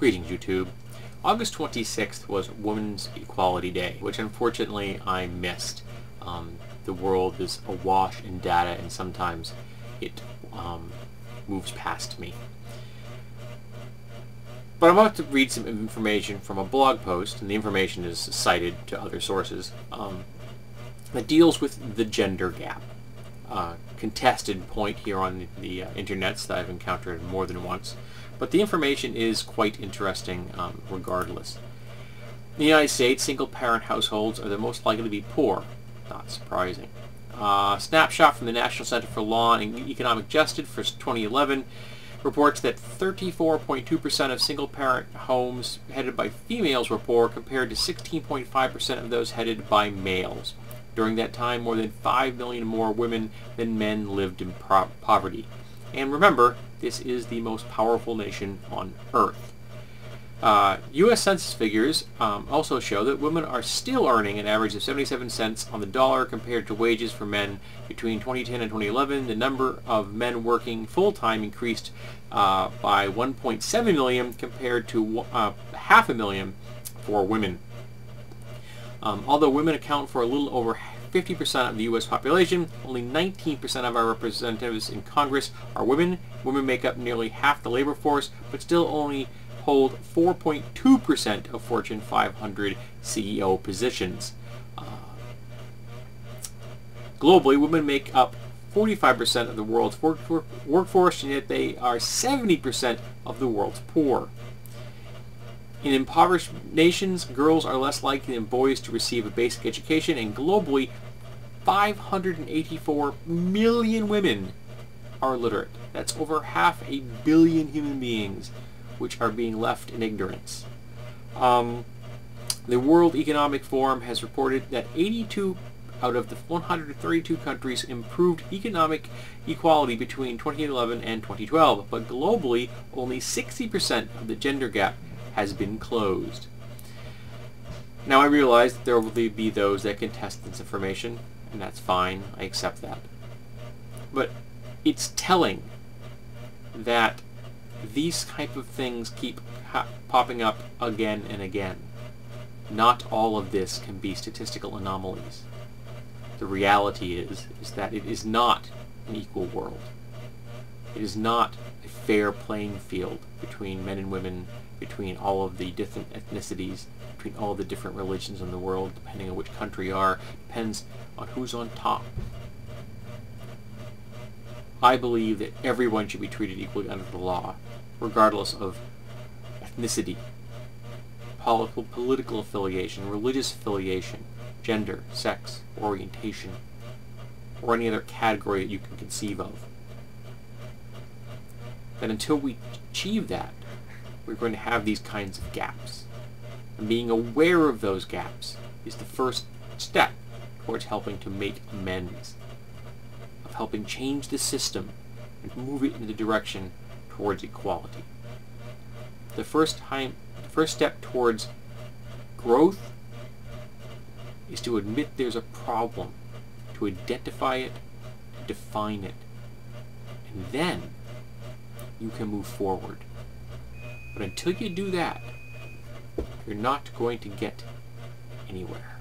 Greetings, YouTube. August 26th was Women's Equality Day, which unfortunately I missed. The world is awash in data and sometimes it moves past me. But I'm about to read some information from a blog post, and the information is cited to other sources, that deals with the gender gap. Contested point here on the internets that I've encountered more than once. But the information is quite interesting regardless. In the United States, single-parent households are the most likely to be poor. Not surprising. Snapshot from the National Center for Law and Economic Justice for 2011 reports that 34.2% of single-parent homes headed by females were poor compared to 16.5% of those headed by males. During that time, more than 5 million more women than men lived in poverty. And remember, this is the most powerful nation on Earth. U.S. Census figures also show that women are still earning an average of 77 cents on the dollar compared to wages for men. Between 2010 and 2011, the number of men working full-time increased by 1.7 million compared to 500,000 for women. Although women account for a little over 50% of the U.S. population, only 19% of our representatives in Congress are women. Women make up nearly half the labor force, but still only hold 4.2% of Fortune 500 CEO positions. Globally, women make up 45% of the world's workforce, and yet they are 70% of the world's poor. In impoverished nations, girls are less likely than boys to receive a basic education, and globally, 584 million women are illiterate. That's over 500 million human beings which are being left in ignorance. The World Economic Forum has reported that 82 out of the 132 countries improved economic equality between 2011 and 2012, but globally, only 60% of the gender gap has been closed. Now I realize that there will be those that contest this information, and that's fine, I accept that. But it's telling that these type of things keep popping up again and again. Not all of this can be statistical anomalies. The reality is that it is not an equal world. It is not a fair playing field between men and women, between all of the different ethnicities, between all the different religions in the world, depending on which country you are, depends on who's on top. I believe that everyone should be treated equally under the law, regardless of ethnicity, political affiliation, religious affiliation, gender, sex, orientation, or any other category that you can conceive of. That until we achieve that, we're going to have these kinds of gaps. And being aware of those gaps is the first step towards helping to make amends, of helping change the system and move it in the direction towards equality. The first step towards growth is to admit there's a problem, to identify it, to define it, and then you can move forward. But until you do that, you're not going to get anywhere.